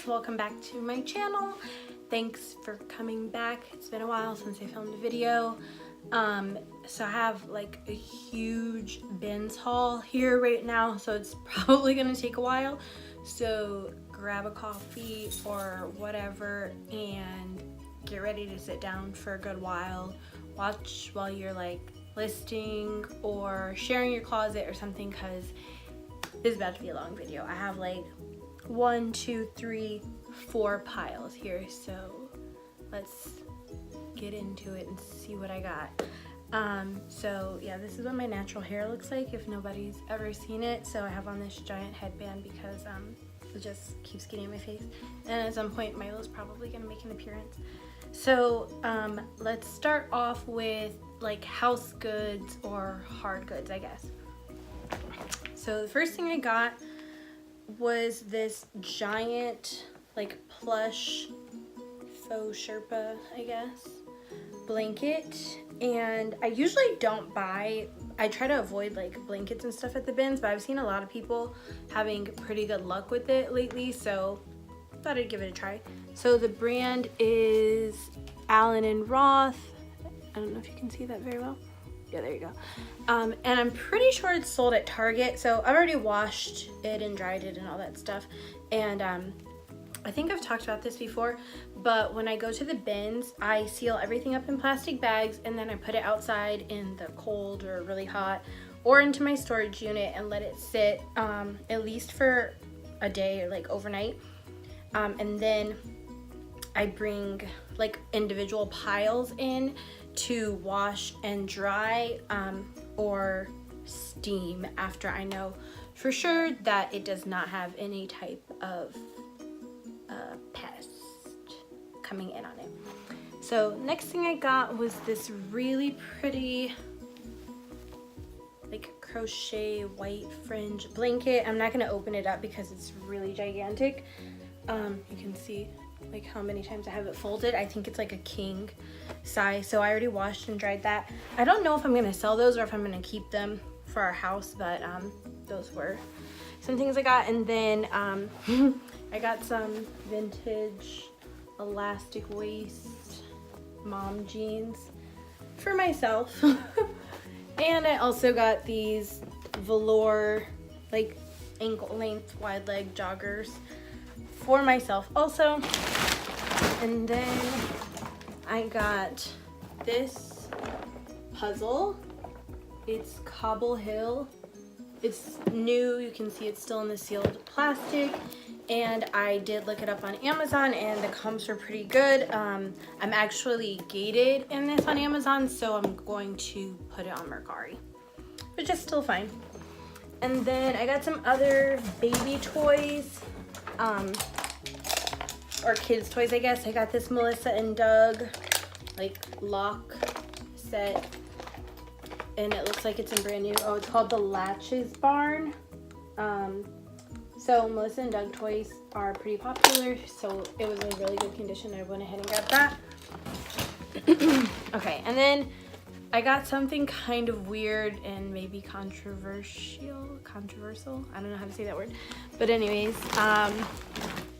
welcome back to my channel. Thanks for coming back. It's been a while since I filmed a video. So I have like a huge bins haul here right now, so it's probably gonna take a while. So grab a coffee or whatever and get ready to sit down for a good while. Watch while you're like listing or sharing your closet or something, because this is about to be a long video. I have like 1, 2, 3, 4 piles here, so let's get into it and see what I got. So yeah, this is what my natural hair looks like if nobody's ever seen it. So I have on this giant headband because it just keeps getting in my face, and at some point Milo's probably gonna make an appearance. So let's start off with like house goods or hard goods, I guess. So the first thing I got was this giant like plush faux Sherpa, I guess, blanket. And I usually don't buy, I try to avoid like blankets and stuff at the bins, but I've seen a lot of people having pretty good luck with it lately, so I thought I'd give it a try. So the brand is Allen & Roth. I don't know if you can see that very well. Yeah, there you go. And I'm pretty sure it's sold at Target. So I've already washed it and dried it and all that stuff. And I think I've talked about this before, but when I go to the bins, I seal everything up in plastic bags and then I put it outside in the cold or really hot or into my storage unit and let it sit at least for a day or like overnight. And then I bring like individual piles in to wash and dry or steam after I know for sure that it does not have any type of pest coming in on it. So next thing I got was this really pretty like crochet white fringe blanket. I'm not going to open it up because it's really gigantic. You can see like how many times I have it folded. I think it's like a king size, so I already washed and dried that. I don't know if I'm gonna sell those or if I'm gonna keep them for our house, but those were some things I got. And then I got some vintage elastic waist mom jeans for myself. And I also got these velour like ankle length wide leg joggers for myself also. And then I got this puzzle. It's Cobble Hill. It's new. You can see it's still in the sealed plastic. And I did look it up on Amazon and the comps are pretty good. I'm actually gated in this on Amazon, so I'm going to put it on Mercari, which is still fine. And then I got some other baby toys. Or kids toys, I guess. I got this Melissa and Doug like lock set, and it looks like it's in brand new. Oh, it's called the Latches Barn. So Melissa and Doug toys are pretty popular, so it was in really good condition. I went ahead and got that. Okay, and then I got something kind of weird and maybe controversial. I don't know how to say that word, but anyways,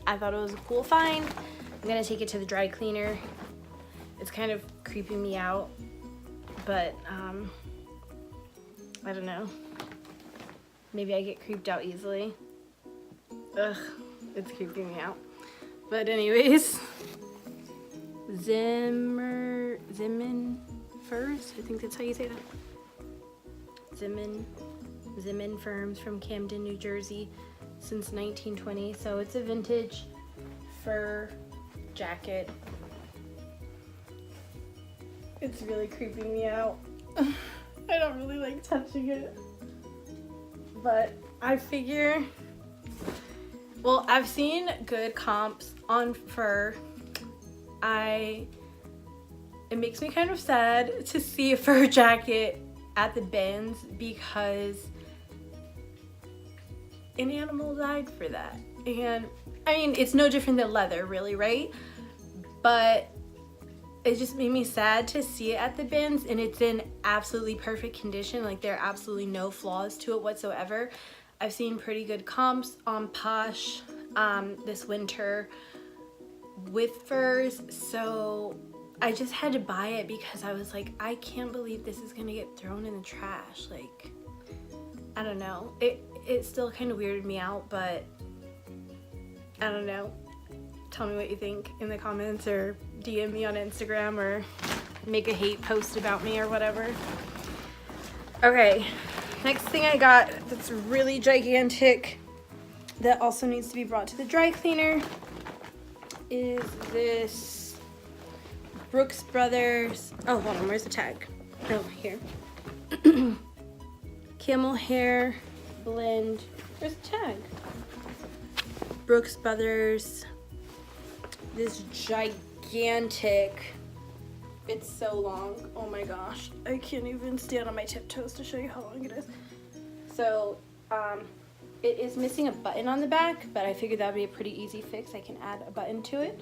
I thought it was a cool find. I'm gonna take it to the dry cleaner. It's kind of creeping me out, but I don't know. Maybe I get creeped out easily. Ugh, it's creeping me out. But anyways, Zimmerman Furs, I think that's how you say that. Zimmerman Firms from Camden, New Jersey, since 1920. So it's a vintage fur jacket. It's really creeping me out. I don't really like touching it, but I figure, well, I've seen good comps on fur. It makes me kind of sad to see a fur jacket at the bins because an animal died for that. And I mean, it's no different than leather really, right? But it just made me sad to see it at the bins, and it's in absolutely perfect condition. Like there are absolutely no flaws to it whatsoever. I've seen pretty good comps on Posh this winter with furs, so I just had to buy it because I was like, I can't believe this is gonna get thrown in the trash. Like, I don't know, it still kind of weirded me out, but I don't know. Tell me what you think in the comments, or DM me on Instagram, or make a hate post about me or whatever. Okay, next thing I got that's really gigantic that also needs to be brought to the dry cleaner is this Brooks Brothers, oh hold on, where's the tag? Oh, here. Camel hair blend, where's the tag? Brooks Brothers, this gigantic, it's so long, oh my gosh, I can't even stand on my tiptoes to show you how long it is. So it is missing a button on the back, but I figured that would be a pretty easy fix. I can add a button to it.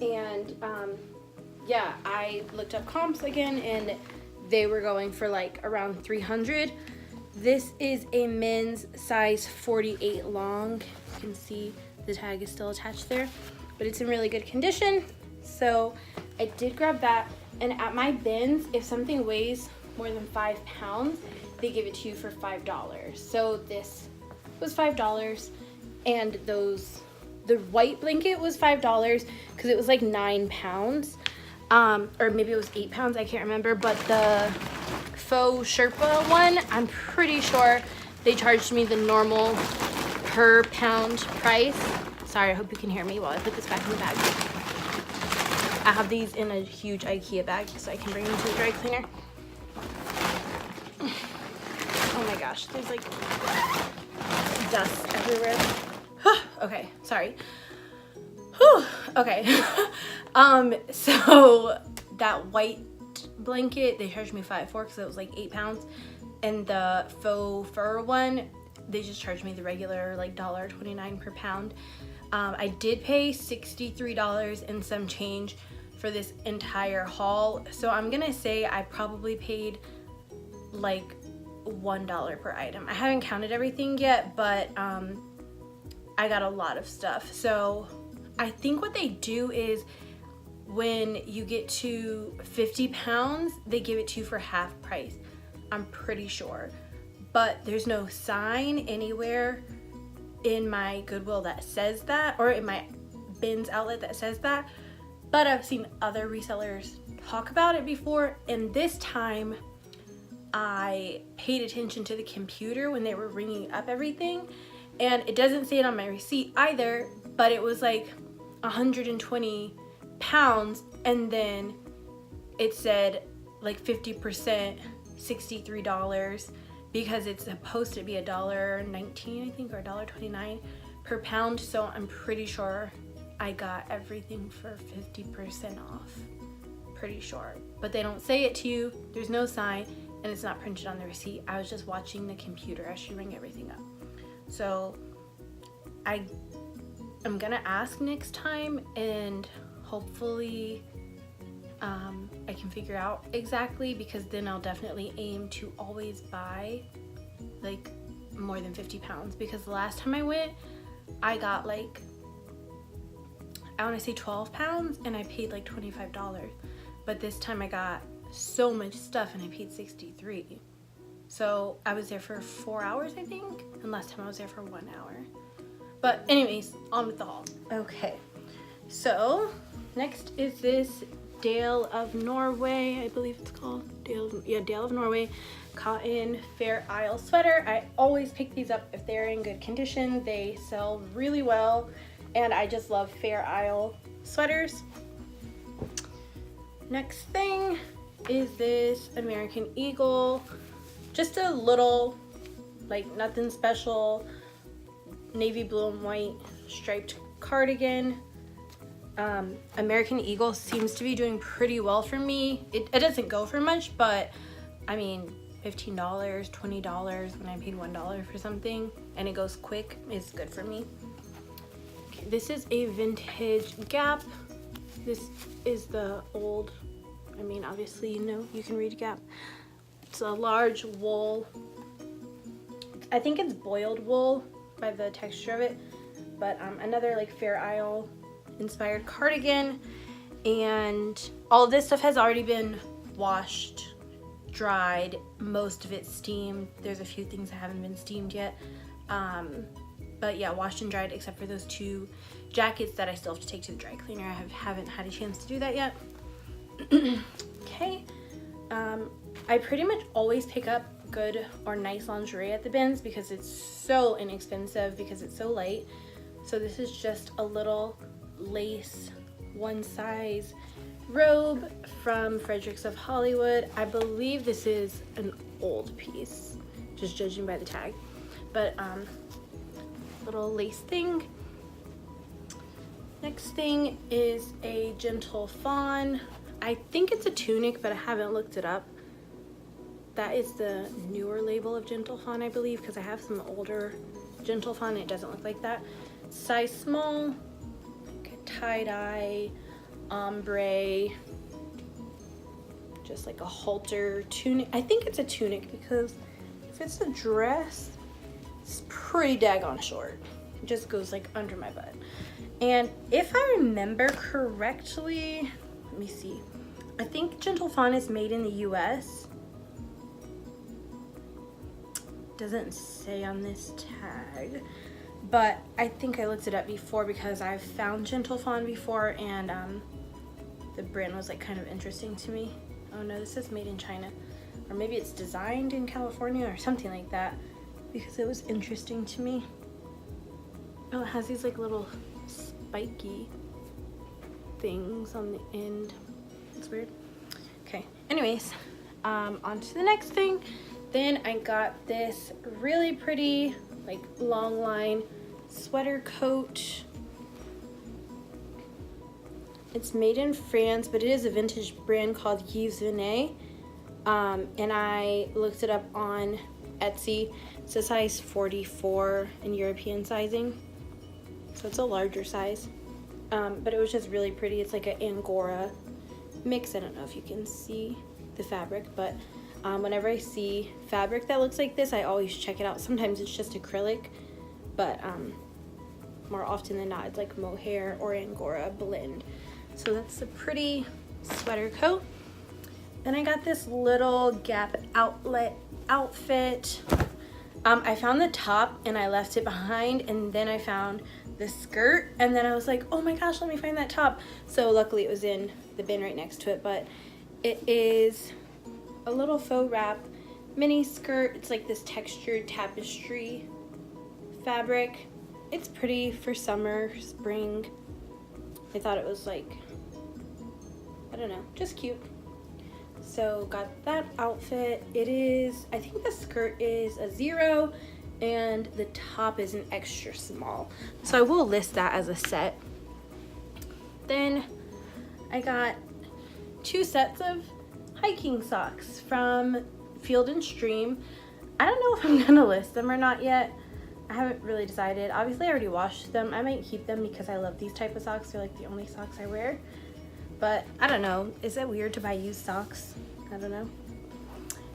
And yeah, I looked up comps again, and they were going for like around 300. This is a men's size 48 long. You can see the tag is still attached there, but it's in really good condition. So I did grab that, and at my bins, if something weighs more than 5 pounds, they give it to you for $5. So this was $5, and the white blanket was $5 because it was like 9 pounds, or maybe it was 8 pounds, I can't remember. But the faux Sherpa one, I'm pretty sure they charged me the normal per pound price. Sorry, I hope you can hear me while I put this back in the bag. I have these in a huge IKEA bag so I can bring them to the dry cleaner. Oh my gosh, there's like dust everywhere. Okay, sorry. Whew. Okay. So that white blanket they charged me $5 for because it was like 8 pounds, and the faux fur one they just charged me the regular like $1.29 per pound. I did pay $63 and some change for this entire haul, so I'm gonna say I probably paid like $1 per item. I haven't counted everything yet, but I got a lot of stuff. So I think what they do is when you get to 50 pounds, they give it to you for half price. I'm pretty sure, but there's no sign anywhere in my Goodwill that says that, or in my bins outlet that says that, but I've seen other resellers talk about it before, and this time I paid attention to the computer when they were ringing up everything, and it doesn't say it on my receipt either, but it was like 120 pounds, and then it said like 50%, $63, because it's supposed to be $1.19, I think, or $1.29 per pound. So I'm pretty sure I got everything for 50% off, pretty sure. But they don't say it to you, there's no sign, and it's not printed on the receipt. I was just watching the computer as she rang everything up. So I'm gonna ask next time, and hopefully I can figure out exactly, because then I'll definitely aim to always buy like more than 50 pounds, because the last time I went I got like, I want to say 12 pounds and I paid like $25, but this time I got so much stuff and I paid $63. So I was there for 4 hours, I think, and last time I was there for 1 hour. But anyways, on with the haul. Okay, so next is this Dale of Norway, I believe it's called Dale of Norway cotton Fair Isle sweater. I always pick these up if they're in good condition. They sell really well, and I just love Fair Isle sweaters. Next thing is this American Eagle, just a little, like nothing special, navy blue and white striped cardigan. American Eagle seems to be doing pretty well for me. It doesn't go for much, but I mean, $15, $20 when I paid $1 for something and it goes quick is good for me. Okay, this is a vintage Gap. This is the old, I mean, obviously, you know, you can read Gap. It's a large wool. I think it's boiled wool by the texture of it. but another like Fair Isle inspired cardigan. And all this stuff has already been washed, dried, most of it's steamed. There's a few things that haven't been steamed yet. But yeah, washed and dried except for those 2 jackets that I still have to take to the dry cleaner. I haven't had a chance to do that yet. Okay. I pretty much always pick up good or nice lingerie at the bins because it's so inexpensive because it's so light. So this is just a little lace one size robe from Fredericks of Hollywood. I believe this is an old piece, just judging by the tag, but little lace thing. Next thing is a Gentle Fawn. I think it's a tunic, but I haven't looked it up. That is the newer label of Gentle Fawn, I believe, because I have some older Gentle Fawn and it doesn't look like that. Size small, like a tie-dye, ombre, just like a halter tunic. I think it's a tunic because if it's a dress, it's pretty daggone short. It just goes like under my butt. And if I remember correctly, let me see. I think Gentle Fawn is made in the US. Doesn't say on this tag, but I think I looked it up before because I've found Gentle Fawn before, and the brand was like kind of interesting to me. Oh no, this is made in China, or maybe it's designed in California or something like that, because it was interesting to me. Oh, it has these like little spiky things on the end. It's weird. Okay, anyways, on to the next thing. Then I got this really pretty like long line sweater coat. It's made in France, but it is a vintage brand called Yves Venet. And I looked it up on Etsy. It's a size 44 in European sizing, so it's a larger size. But it was just really pretty. It's like an Angora mix. I don't know if you can see the fabric, but whenever I see fabric that looks like this, I always check it out. Sometimes it's just acrylic, but more often than not, it's like mohair or Angora blend. So that's a pretty sweater coat. Then I got this little Gap outlet outfit. I found the top and I left it behind, and then I found the skirt, and then I was like, oh my gosh, let me find that top. So luckily it was in the bin right next to it, but it is a little faux wrap mini skirt. It's like this textured tapestry fabric. It's pretty for summer, spring. I thought it was like, I don't know, just cute. So got that outfit. It is, I think the skirt is a 0 and the top is an extra small. So I will list that as a set. Then I got 2 sets of hiking socks from Field and Stream. I don't know if I'm gonna list them or not yet. I haven't really decided. Obviously I already washed them. I might keep them because I love these type of socks. They're like the only socks I wear. But I don't know. Is it weird to buy used socks? I don't know.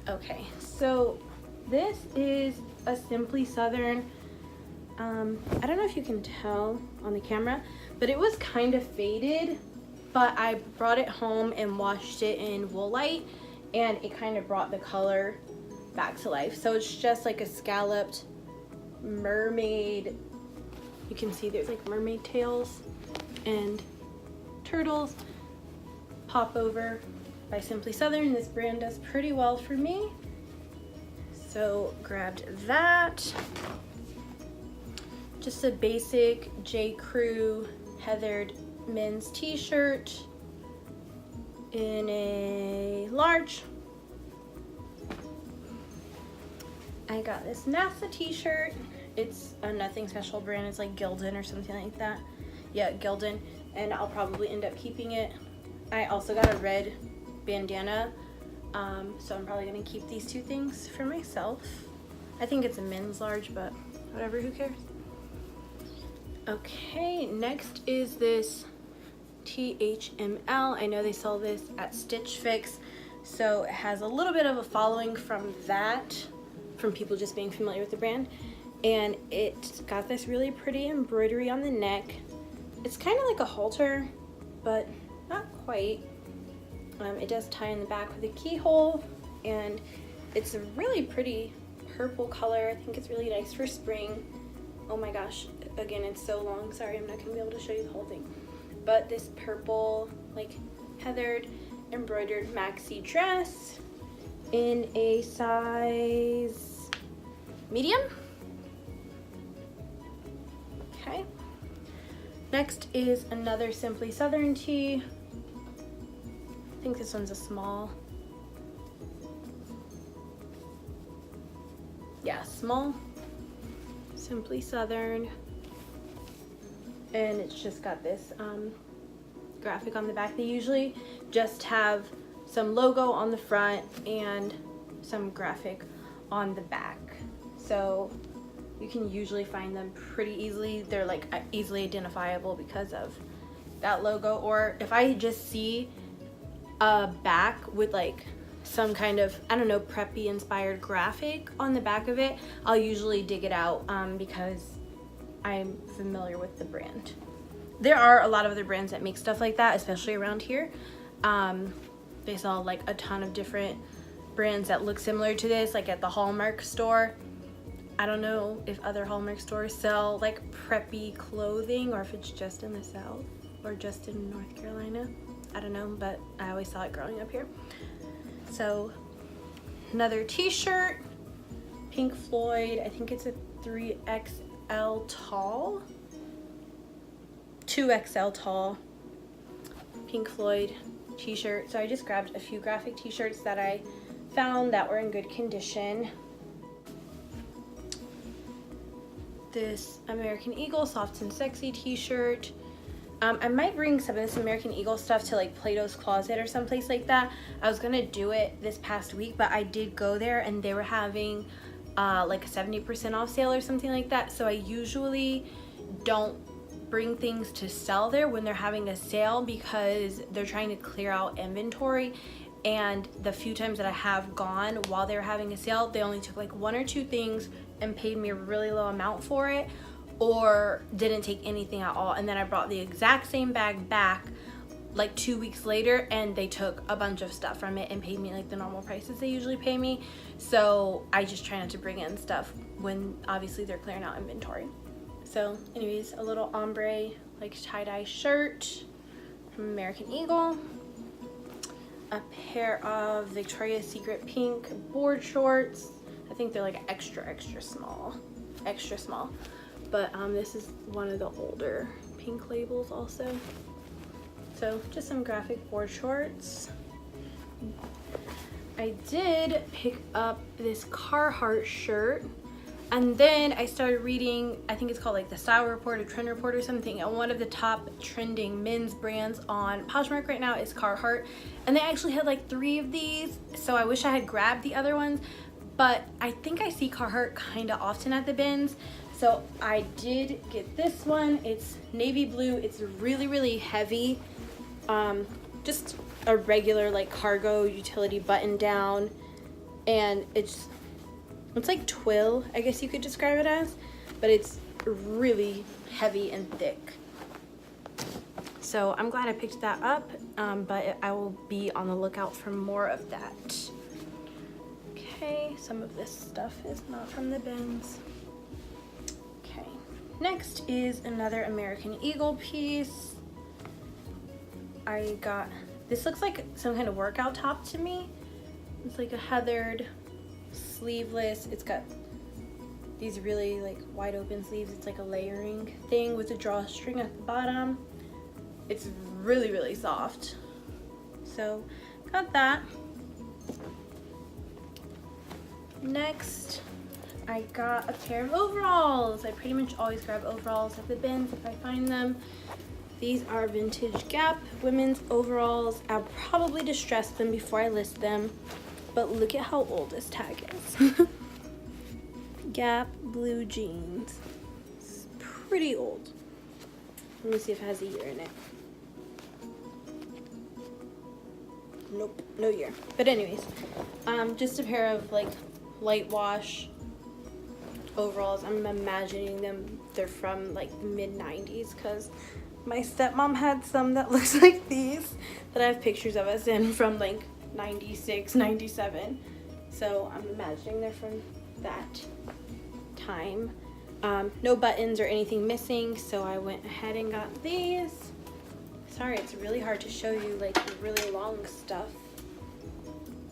Okay, so this is a Simply Southern. I don't know if you can tell on the camera, but it was kind of faded. But I brought it home and washed it in Woolite, and it kind of brought the color back to life. So it's just like a scalloped mermaid. You can see there's like mermaid tails and turtles. Pop over by Simply Southern. This brand does pretty well for me, so grabbed that. Just a basic J. Crew heathered men's t-shirt in a large. I got this NASA t-shirt. It's a Nothing Special brand. It's like Gildan or something like that. Yeah, Gildan, and I'll probably end up keeping it. I also got a red bandana, so I'm probably gonna keep these 2 things for myself. I think it's a men's large, but whatever, who cares? Okay, next is this THML. I know they sell this at Stitch Fix, so it has a little bit of a following from that, from people just being familiar with the brand. and it's got this really pretty embroidery on the neck. It's kind of like a halter, but not quite. It does tie in the back with a keyhole, and it's a really pretty purple color. I think it's really nice for spring. Oh my gosh, again, it's so long. Sorry, I'm not gonna be able to show you the whole thing. But this purple, like heathered, embroidered maxi dress in a size medium. Okay. Next is another Simply Southern tee. I think this one's a small. Yeah, small. Simply Southern. And it's just got this graphic on the back. They usually just have some logo on the front and some graphic on the back. So you can usually find them pretty easily. They're like easily identifiable because of that logo. Or if I just see a back with like some kind of, I don't know, preppy inspired graphic on the back of it, I'll usually dig it out because I'm familiar with the brand. There are a lot of other brands that make stuff like that, especially around here. They sell like a ton of different brands that look similar to this, like at the Hallmark store. I don't know if other Hallmark stores sell like preppy clothing, or if it's just in the South or just in North Carolina. I don't know, but I always saw it growing up here. So another t-shirt, Pink Floyd. I think it's a 3XL tall, 2XL tall Pink Floyd t-shirt. So I just grabbed a few graphic t-shirts that I found that were in good condition. This American Eagle Soft and Sexy t-shirt. I might bring some of this American Eagle stuff to like Plato's Closet or someplace like that. I was gonna do it this past week, but I did go there and they were having like a 70% off sale or something like that. So I usually don't bring things to sell there when they're having a sale because they're trying to clear out inventory. And the few times that I have gone while they were having a sale, they only took like 1 or 2 things and paid me a really low amount for it, or didn't take anything at all. And then I brought the exact same bag back like 2 weeks later and they took a bunch of stuff from it and paid me like the normal prices they usually pay me. So I just try not to bring in stuff when obviously they're clearing out inventory. So anyways, a little ombre like tie-dye shirt from American Eagle. A pair of Victoria's Secret pink board shorts. I think they're like extra small. But this is one of the older pink labels also. So just some graphic board shorts. I did pick up this Carhartt shirt, and then I started reading, I think it's called like the Style Report or Trend Report or something, and one of the top trending men's brands on Poshmark right now is Carhartt, and they actually had like 3 of these. So I wish I had grabbed the other ones, but I think I see Carhartt kind of often at the bins. So I did get this one. It's navy blue. It's really heavy. Just a regular like cargo utility button down, and it's like twill, I guess you could describe it as, but it's really heavy and thick. So I'm glad I picked that up, but I will be on the lookout for more of that. Okay, some of this stuff is not from the bins. Okay, next is another American Eagle piece. I got, this looks like some kind of workout top to me. It's like a heathered, sleeveless. It's got these really like wide open sleeves. It's like a layering thing with a drawstring at the bottom. It's really soft. So got that. Next, I got a pair of overalls. I pretty much always grab overalls at the bins if I find them. These are vintage Gap women's overalls. I'll probably distress them before I list them, but look at how old this tag is. Gap blue jeans. It's pretty old. Let me see if it has a year in it. Nope, no year. But anyways, just a pair of like light wash overalls. I'm imagining them, they're from like the mid-90s because my stepmom had some that looks like these that I have pictures of us in from like 96, 97. So I'm imagining they're from that time. No buttons or anything missing, so I went ahead and got these. Sorry, it's really hard to show you like the really long stuff.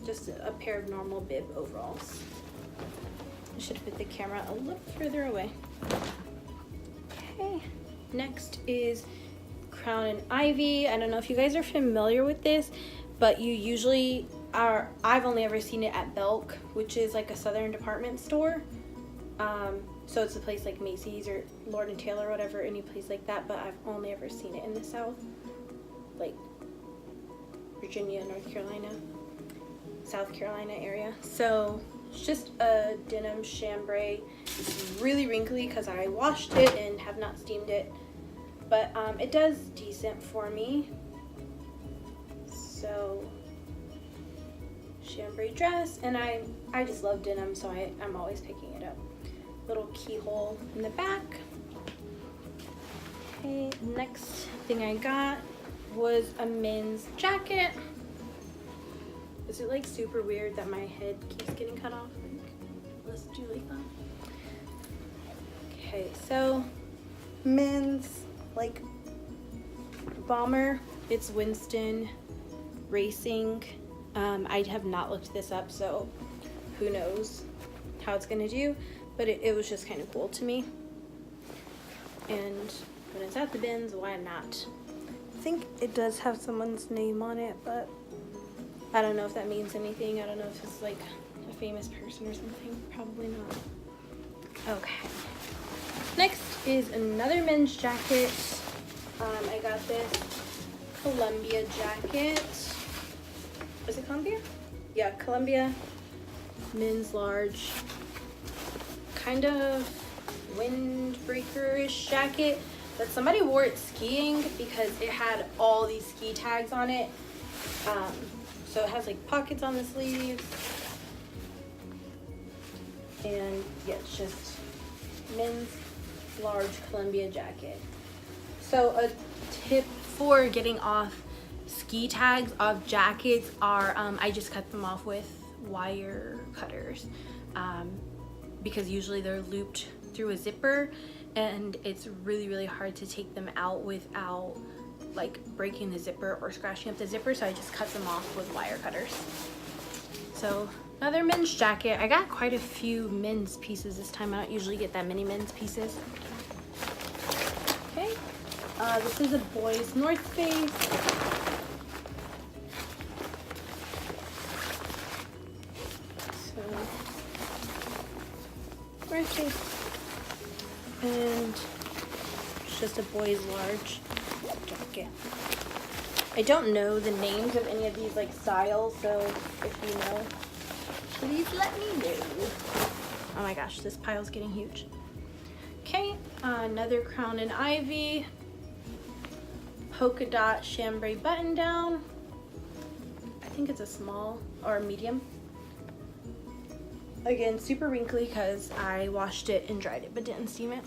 Just a pair of normal bib overalls. I should put the camera a little further away. Okay, next is Crown and Ivy. I don't know if you guys are familiar with this, but you usually are, I've only ever seen it at Belk, which is like a southern department store. So it's a place like Macy's or Lord & Taylor or whatever, any place like that, but I've only ever seen it in the South, like Virginia, North Carolina, South Carolina area. So it's just a denim chambray. It's really wrinkly because I washed it and have not steamed it, but it does decent for me. So chambray dress, and I just love denim, so I'm always picking it up. Little keyhole in the back. Okay, next thing I got was a men's jacket. Is it like super weird that my head keeps getting cut off? Like, let's do like that. Okay, so men's like bomber. It's Winston Racing. I have not looked this up, so who knows how it's gonna do, but it was just kind of cool to me. And when it's at the bins, why not? I think it does have someone's name on it, but I don't know if that means anything. I don't know if it's like a famous person or something. Probably not. Okay. Next is another men's jacket. I got this Columbia jacket. Is it Columbia? Yeah, Columbia men's large. Kind of windbreaker-ish jacket, but somebody wore it skiing because it had all these ski tags on it. So it has like pockets on the sleeves, and yeah, it's just men's large Columbia jacket. So a tip for getting off ski tags of jackets are I just cut them off with wire cutters. Because usually they're looped through a zipper, and it's really hard to take them out without like breaking the zipper or scratching up the zipper, so I just cut them off with wire cutters. So another men's jacket. I got quite a few men's pieces this time. I don't usually get that many men's pieces. Okay, this is a boys North Face. And it's just a boy's large jacket. I don't know the names of any of these like styles, so if you know, please let me know. Oh my gosh, this pile's getting huge. Okay, another Crown and Ivy polka dot chambray button down. I think it's a small or medium. Again, super wrinkly because I washed it and dried it but didn't steam it.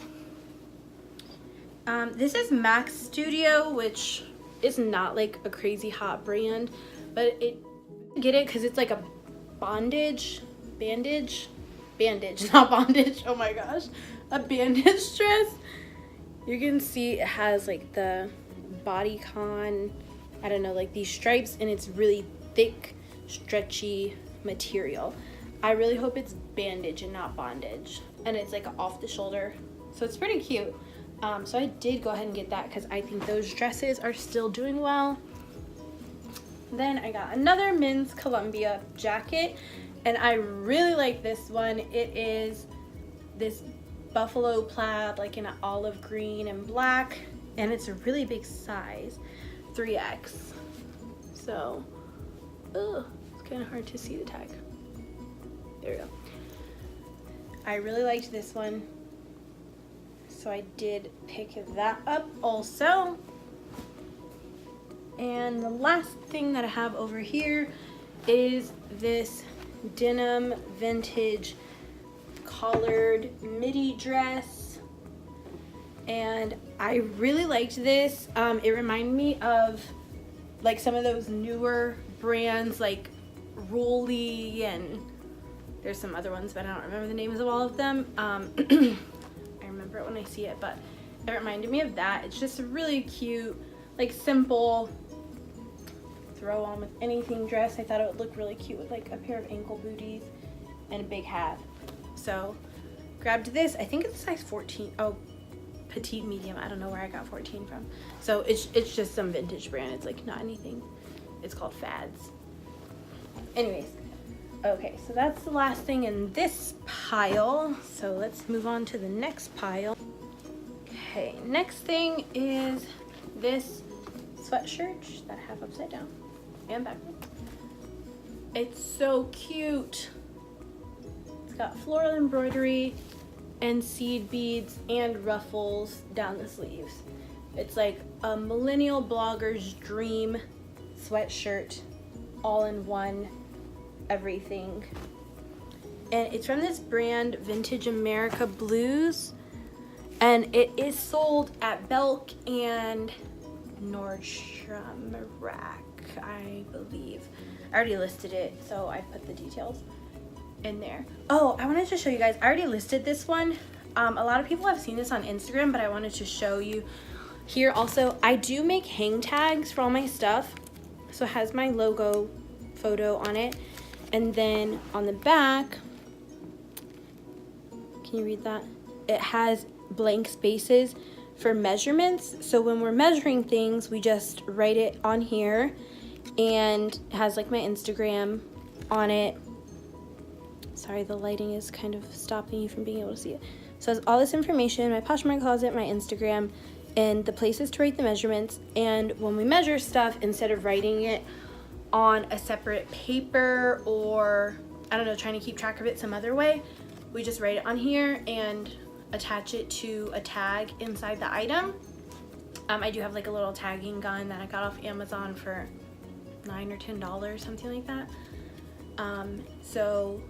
This is Max Studio, which is not like a crazy hot brand, but get it because it's like a bandage, not bondage, oh my gosh, a bandage dress. You can see it has like the bodycon, I don't know, like these stripes, and it's really thick, stretchy material. I really hope it's bandage and not bondage, and it's like off the shoulder, so it's pretty cute. So I did go ahead and get that because I think those dresses are still doing well. Then I got another men's Columbia jacket, and I really like this one. It is this buffalo plaid, like in an olive green and black, and it's a really big size, 3X. So, it's kind of hard to see the tag. There we go. I really liked this one, so I did pick that up also. And the last thing that I have over here is this denim vintage collared midi dress, and I really liked this. It reminded me of like some of those newer brands like Rolly, and there's some other ones, but I don't remember the names of all of them. I remember it when I see it, but it reminded me of that. It's just a really cute, like simple, throw on with anything dress. I thought it would look really cute with like a pair of ankle booties and a big hat. So grabbed this. I think it's size 14. Oh, petite medium. I don't know where I got 14 from. So it's just some vintage brand. It's like not anything. It's called Fads. Anyways, okay, so that's the last thing in this pile. So let's move on to the next pile. Okay, next thing is this sweatshirt that I have upside down and backwards. It's so cute. It's got floral embroidery and seed beads and ruffles down the sleeves. It's like a millennial blogger's dream sweatshirt, all in one, everything. And it's from this brand Vintage America Blues, and it is sold at Belk and Nordstrom Rack, I believe. I already listed it, so I put the details in there. Oh, I wanted to show you guys, I already listed this one. A lot of people have seen this on Instagram, but I wanted to show you here also. I do make hang tags for all my stuff, so it has my logo photo on it, and then on the back, can you read that? It has blank spaces for measurements, so when we're measuring things, we just write it on here, and it has like my Instagram on it. Sorry, the lighting is kind of stopping you from being able to see it. So it has all this information, my Poshmark closet, my Instagram, and the places to write the measurements. And when we measure stuff, instead of writing it on a separate paper or, I don't know, trying to keep track of it some other way, we just write it on here and attach it to a tag inside the item. I do have like a little tagging gun that I got off Amazon for $9 or $10, something like that. So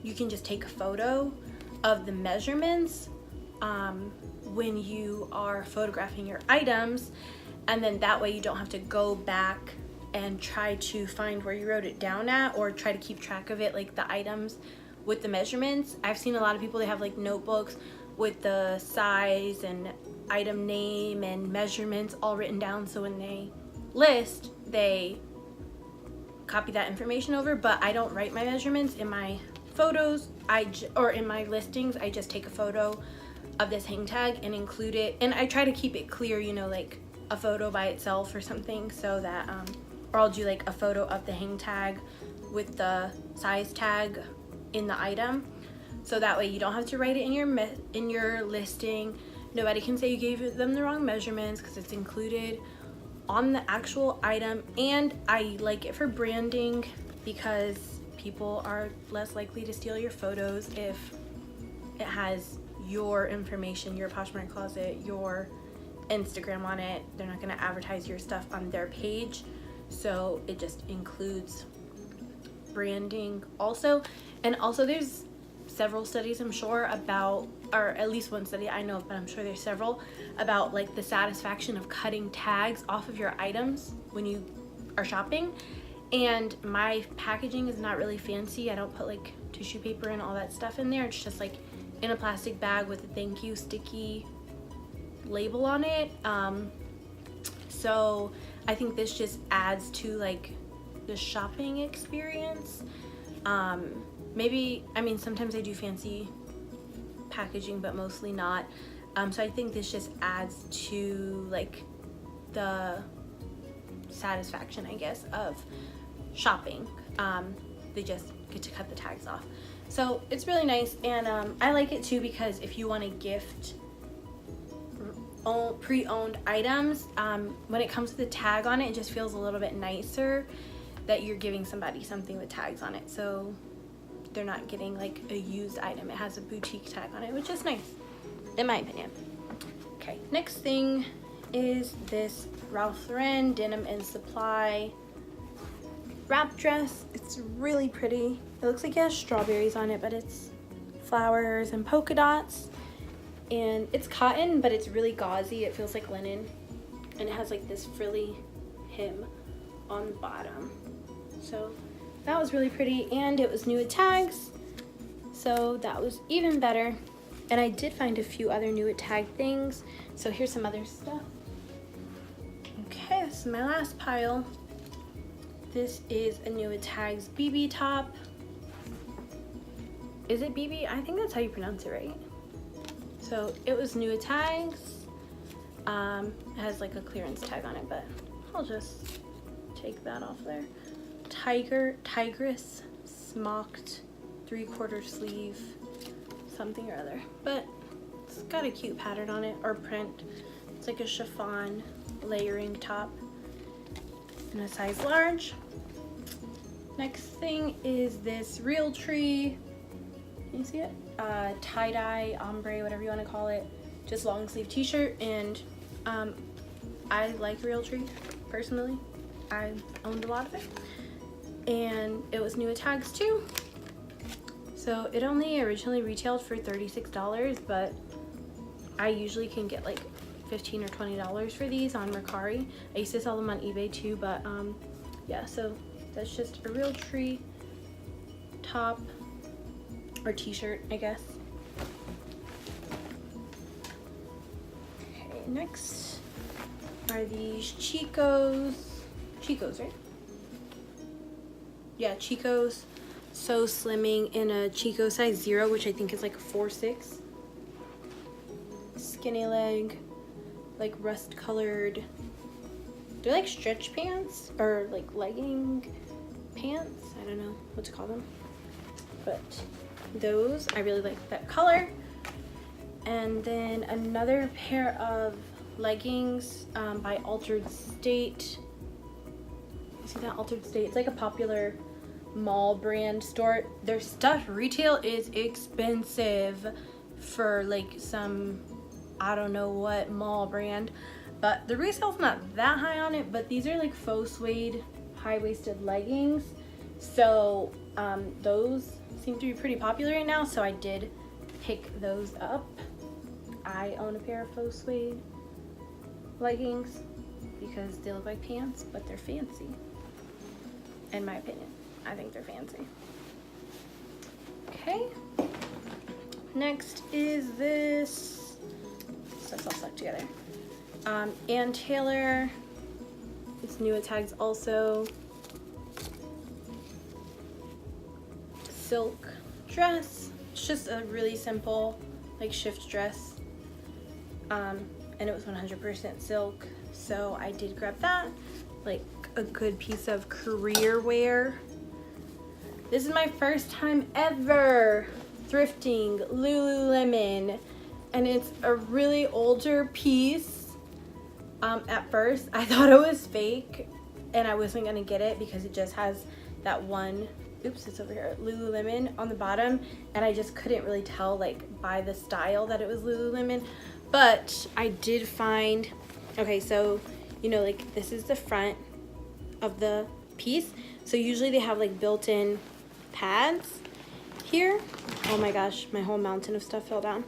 you can just take a photo of the measurements when you are photographing your items, and then that way you don't have to go back and try to find where you wrote it down at, or try to keep track of it, like the items with the measurements. I've seen a lot of people, they have like notebooks with the size and item name and measurements all written down, so when they list, they copy that information over. But I don't write my measurements in my photos, or in my listings. I just take a photo of this hang tag and include it, and I try to keep it clear, you know, like a photo by itself or something, so that or I'll do like a photo of the hang tag with the size tag in the item, so that way you don't have to write it in your listing. Nobody can say you gave them the wrong measurements because it's included on the actual item. And I like it for branding because people are less likely to steal your photos if it has your information, your Poshmark closet, your Instagram on it. They're not going to advertise your stuff on their page, so it just includes branding also. And also there's several studies, I'm sure, about, or at least one study I know of, but I'm sure there's several, about like the satisfaction of cutting tags off of your items when you are shopping. And my packaging is not really fancy. I don't put like tissue paper and all that stuff in there. It's just like in a plastic bag with a thank you sticky label on it. So I think this just adds to like the shopping experience. Maybe, I mean, sometimes I do fancy packaging, but mostly not. So I think this just adds to like the satisfaction, I guess, of shopping. They just get to cut the tags off. So it's really nice, and I like it too because if you want to gift pre-owned items, when it comes to the tag on it, it just feels a little bit nicer that you're giving somebody something with tags on it, so they're not getting like a used item. It has a boutique tag on it, which is nice in my opinion. Okay, next thing is this Ralph Lauren Denim and Supply wrap dress. It's really pretty. It looks like it has strawberries on it, but it's flowers and polka dots. And it's cotton, but it's really gauzy. It feels like linen. And it has like this frilly hem on the bottom. So that was really pretty, and it was new at tags, so that was even better. And I did find a few other new at tag things, so here's some other stuff. Okay, this is my last pile. This is a new at tags Bebe top. Is it Bebe? I think that's how you pronounce it, right? So it was new at tags. It has like a clearance tag on it, but I'll just take that off there. Tigress smocked 3/4 sleeve something or other, but it's got a cute pattern on it, or print. It's like a chiffon layering top in a size large. Next thing is this Realtree, can you see it? Tie-dye, ombre, whatever you want to call it, just long sleeve t-shirt. And I like Realtree personally. I owned a lot of it, and it was new at tags too. So it only originally retailed for $36, but I usually can get like $15 or $20 for these on Mercari. I used to sell them on eBay too, but yeah, so that's just a Realtree top or t-shirt, I guess. Okay, next are these Chico's, right? Yeah, Chico's So Slimming in a Chico size 0, which I think is like a 4/6. Skinny leg, like rust colored. They're like stretch pants or like legging pants. I don't know what to call them, but those, I really like that color. And then another pair of leggings by Altered State. You see that? Altered State, it's like a popular mall brand store. Their stuff retail is expensive for like some, I don't know what mall brand, but the resale's not that high on it. But these are like faux suede high-waisted leggings, so those seem to be pretty popular right now, so I did pick those up. I own a pair of faux suede leggings because they look like pants, but they're fancy. In my opinion, I think they're fancy. Okay, next is this, so it's all stuck together. Ann Taylor, it's new at tags also. Silk dress. It's just a really simple like shift dress, and it was 100% silk, so I did grab that. Like a good piece of career wear. This is my first time ever thrifting Lululemon, and it's a really older piece. At first I thought it was fake and I wasn't gonna get it because it just has that one, oops, it's over here, Lululemon on the bottom, and I just couldn't really tell like by the style that it was Lululemon. But I did find, okay, so you know, like this is the front of the piece, so usually they have like built-in pads here. Oh my gosh, my whole mountain of stuff fell down.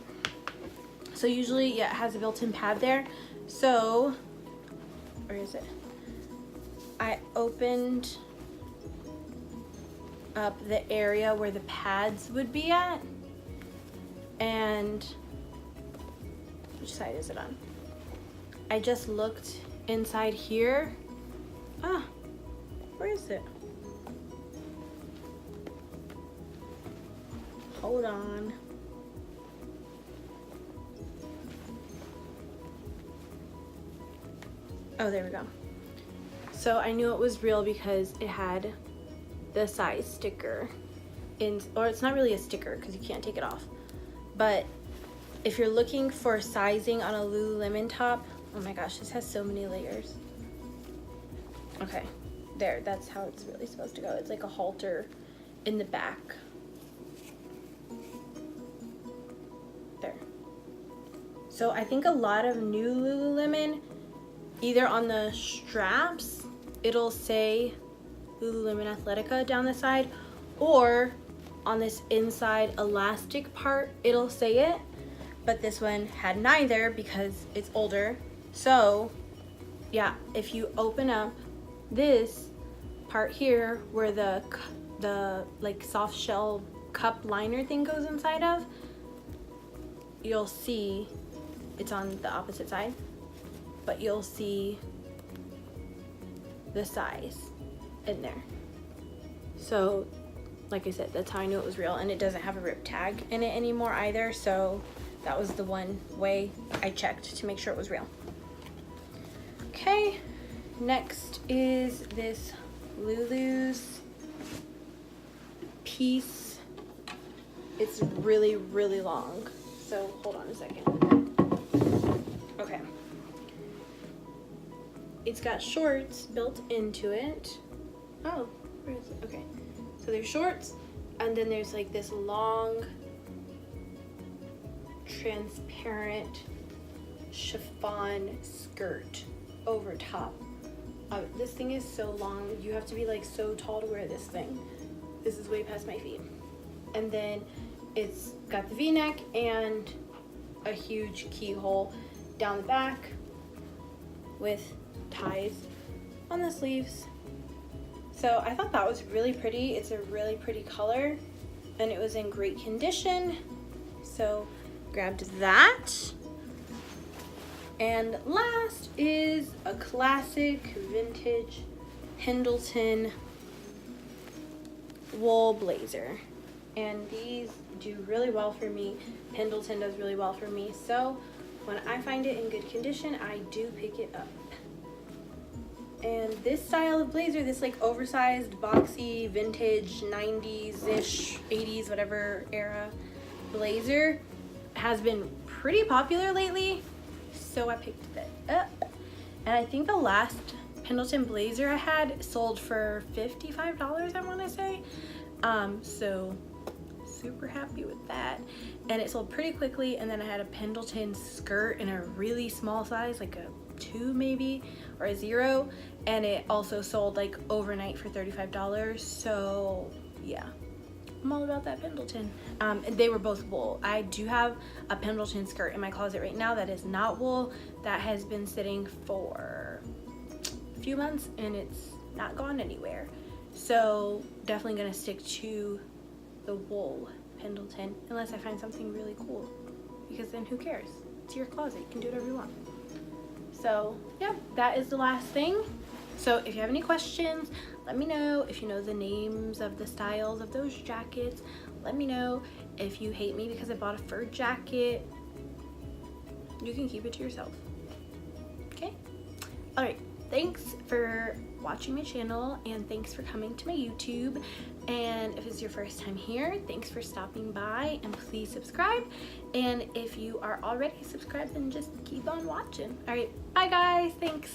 So usually, yeah, it has a built-in pad there. So where is it? I opened up the area where the pads would be at, and which side is it on? I just looked inside here. Ah, where is it? Hold on. Oh, there we go. So I knew it was real because it had the size sticker in, or it's not really a sticker because you can't take it off, but if you're looking for sizing on a Lululemon top, oh my gosh, this has so many layers. Okay, there, that's how it's really supposed to go. It's like a halter in the back. There. So I think a lot of new Lululemon, either on the straps, it'll say Lululemon Athletica down the side, or on this inside elastic part, it'll say it, but this one had neither because it's older. So yeah, if you open up this part here where the like soft shell cup liner thing goes inside of, you'll see it's on the opposite side, but you'll see the size in there. So like I said, that's how I knew it was real, and it doesn't have a rip tag in it anymore either, so that was the one way I checked to make sure it was real. Okay, next is this Lulu's piece. It's really, really long. So hold on a second. Okay. It's got shorts built into it. Oh, where is it? Okay. So there's shorts, and then there's like this long, transparent chiffon skirt over top. This thing is so long. You have to be like so tall to wear this thing. This is way past my feet. And then it's got the V-neck and a huge keyhole down the back with ties on the sleeves. So I thought that was really pretty. It's a really pretty color, and it was in great condition. So grabbed that. And last is a classic vintage Pendleton wool blazer. And these do really well for me. Pendleton does really well for me. So when I find it in good condition, I do pick it up. And this style of blazer, this like oversized, boxy, vintage, 90s-ish, 80s, whatever era blazer has been pretty popular lately. So I picked it up. And I think the last Pendleton blazer I had sold for $55, I want to say. So super happy with that. And it sold pretty quickly. And then I had a Pendleton skirt in a really small size, like a 2 maybe, or a 0. And it also sold like overnight for $35. So yeah, I'm all about that Pendleton. And they were both wool. I do have a Pendleton skirt in my closet right now that is not wool, that has been sitting for a few months and it's not gone anywhere. So definitely gonna stick to the wool Pendleton unless I find something really cool, because then who cares? It's your closet, you can do whatever you want. So yeah, that is the last thing. So if you have any questions, let me know. If you know the names of the styles of those jackets, let me know. If you hate me because I bought a fur jacket, you can keep it to yourself. Okay? All right, thanks for watching my channel, and thanks for coming to my YouTube. And if it's your first time here, thanks for stopping by, and please subscribe. And if you are already subscribed, then just keep on watching. All right, bye guys, thanks.